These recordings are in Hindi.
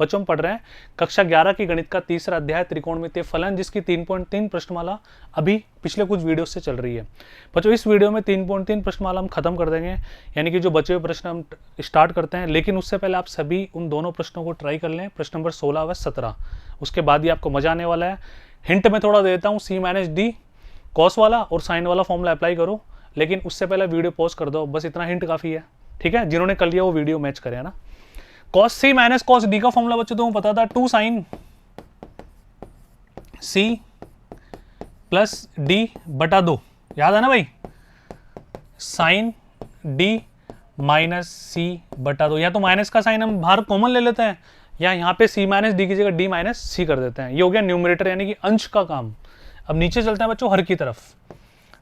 बच्चों हम पढ़ रहे हैं कक्षा 11 की गणित का तीसरा अध्याय त्रिकोणमितीय फलन, जिसकी 3.3 प्रश्नमाला अभी पिछले कुछ वीडियो से चल रही है। बच्चों इस वीडियो में 3.3 प्रश्नमाला हम खत्म कर देंगे, यानी कि जो बचे हुए प्रश्न हम स्टार्ट करते हैं। लेकिन उससे पहले आप सभी उन दोनों प्रश्नों को ट्राई कर लें, प्रश्न नंबर 16 व 17। उसके बाद ही आपको मजा आने वाला है। हिंट में थोड़ा देता हूँ, C माइनस डी कॉस वाला और साइन वाला फॉर्मूला अप्लाई करो, लेकिन उससे पहले वीडियो पॉज कर दो। बस इतना हिंट काफ़ी है, ठीक है। जिन्होंने कर लिया वो वीडियो मैच करे, है ना। कॉस सी माइनस कॉस डी का फॉर्मूला बच्चों तो पता था, 2 साइन सी प्लस डी बटा 2, याद है ना भाई। साइन डी माइनस सी बटा 2, या तो माइनस का साइन हम बाहर कॉमन ले लेते हैं, या यहाँ पे सी माइनस डी की जगह डी माइनस सी कर देते हैं। ये हो गया न्यूमरेटर यानी कि अंश का काम। अब नीचे चलते हैं बच्चों हर की तरफ।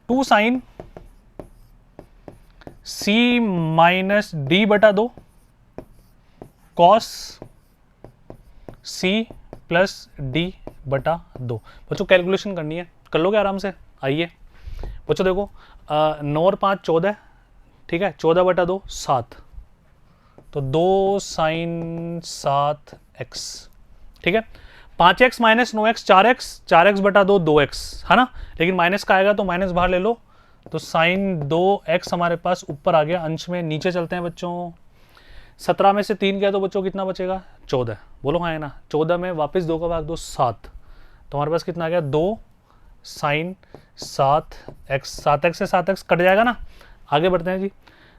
2 साइन सी माइनस डी बटा 2 कॉस सी प्लस डी बटा 2। बच्चों कैलकुलेशन करनी है, कर लोगे आराम से। आइए बच्चों देखो, 9 और 5 14, ठीक है। 14 बटा 2 7, तो 2 साइन 7 एक्स, ठीक है। 5x minus 9x 4x, 4x बटा 2 2x, है ना। लेकिन माइनस का आएगा तो माइनस बाहर ले लो, तो साइन 2x हमारे पास ऊपर आ गया अंश में। नीचे चलते हैं बच्चों, 17 में से 3 गया तो बच्चों कितना बचेगा, 14। बोलो हाँ है ना। 14 में वापस 2 का भाग दो 7, तो हमारे पास कितना आ गया, 2 साइन 7x। 7x से 7x कट जाएगा ना। आगे बढ़ते हैं जी।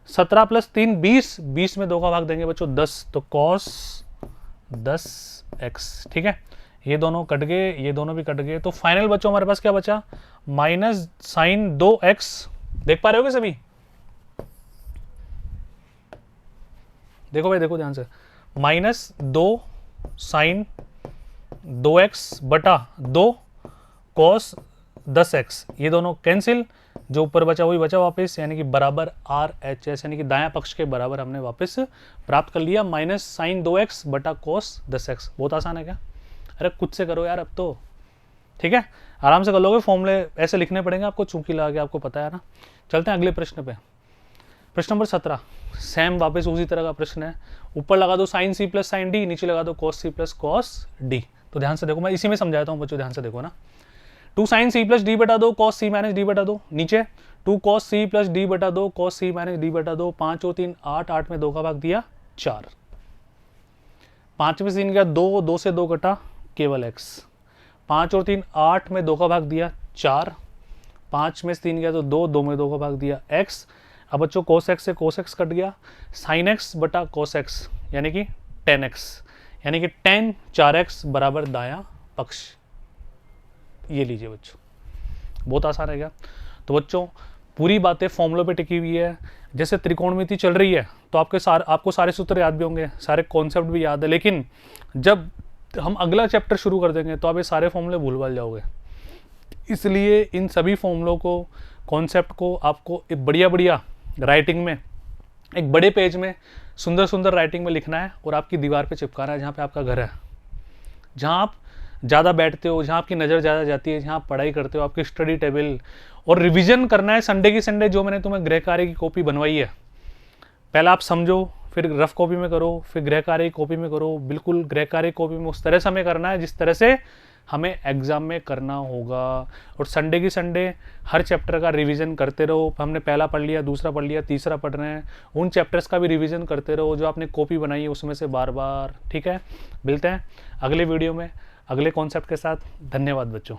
17 प्लस 3 20, 20 में 2 का भाग देंगे बच्चों 10, तो कॉस 10x, ठीक है। ये दोनों कट गए, ये दोनों भी कट गए, तो फाइनल बच्चों हमारे पास क्या बचा, माइनस साइन 2x। देख पा रहे होगे सभी, देखो भाई देखो ध्यान से, माइनस 2 साइन 2x बटा 2 कॉस 10x। ये दोनों कैंसिल, जो ऊपर बचा वही बचा वापस, यानी कि बराबर RHS, यानी कि दायां पक्ष के बराबर हमने वापस प्राप्त कर लिया, माइनस साइन 2x बटा कॉस 10x। बहुत आसान है क्या। अरे खुद से करो यार अब तो, ठीक है। आराम से कर लोगे, फॉर्मूले ऐसे लिखने पड़ेंगे आपको, चूंकि लगा के आपको पता है ना। चलते हैं अगले प्रश्न पे, प्रश्न नंबर 17। सेम वापस उसी तरह का प्रश्न है। ऊपर लगा दो sine C plus sine D, नीचे लगा दो cos C plus cos D. तो ध्यान से देखो, मैं इसी में समझाता हूँ बच्चों, ध्यान से देखो ना। 2 साइन सी प्लस डी बटा 2 कॉस सी माइनस डी बटा 2, नीचे 2 कॉस सी प्लस डी बटा 2 कॉस सी माइनस डी बटा 2। 5 और 3 8, 8 में 2 का भाग दिया 4। 5 में 3 गया 2, 2 से 2 कटा केवल x। 5 और 3 8 में 2 का भाग दिया 4। 5 में 3 गया तो 2, 2 में 2 का भाग दिया x। अब बच्चों cos x से cos x कट गया, sin x बटा cos x यानी कि 10x, यानी कि 10 4x बराबर दायां पक्ष। ये लीजिए बच्चों, बहुत आसान है क्या। तो बच्चों पूरी बातें फॉर्मूलों पे टिकी हुई है। जैसे त्रिकोणमिति चल रही है तो आपको सारे सूत्र याद भी होंगे, सारे कॉन्सेप्ट भी याद है, लेकिन जब हम अगला चैप्टर शुरू कर देंगे तो आप ये सारे फॉर्मूले भूल भाल जाओगे। इसलिए इन सभी फॉर्मूलों को, कॉन्सेप्ट को आपको एक बढ़िया राइटिंग में, एक बड़े पेज में सुंदर राइटिंग में लिखना है और आपकी दीवार पे चिपकाना है, जहाँ पे आपका घर है, जहाँ आप ज़्यादा बैठते हो, जहाँ आपकी नज़र ज़्यादा जाती है, जहाँ आप पढ़ाई करते हो, आपकी स्टडी टेबल। और रिवीजन करना है संडे की संडे, जो मैंने तुम्हें गृह कार्य की कॉपी बनवाई है। पहले आप समझो, फिर रफ कॉपी में करो, फिर गृह कार्य की कॉपी में करो। बिल्कुल गृह कार्य कॉपी में उस तरह से हमें करना है जिस तरह से हमें एग्जाम में करना होगा। और संडे की संडे हर चैप्टर का रिवीजन करते रहो। हमने पहला पढ़ लिया, दूसरा पढ़ लिया, तीसरा पढ़ रहे हैं, उन चैप्टर्स का भी रिवीजन करते रहो जो आपने कॉपी बनाई है उसमें से बार बार, ठीक है। मिलते हैं अगले वीडियो में अगले कॉन्सेप्ट के साथ। धन्यवाद बच्चों।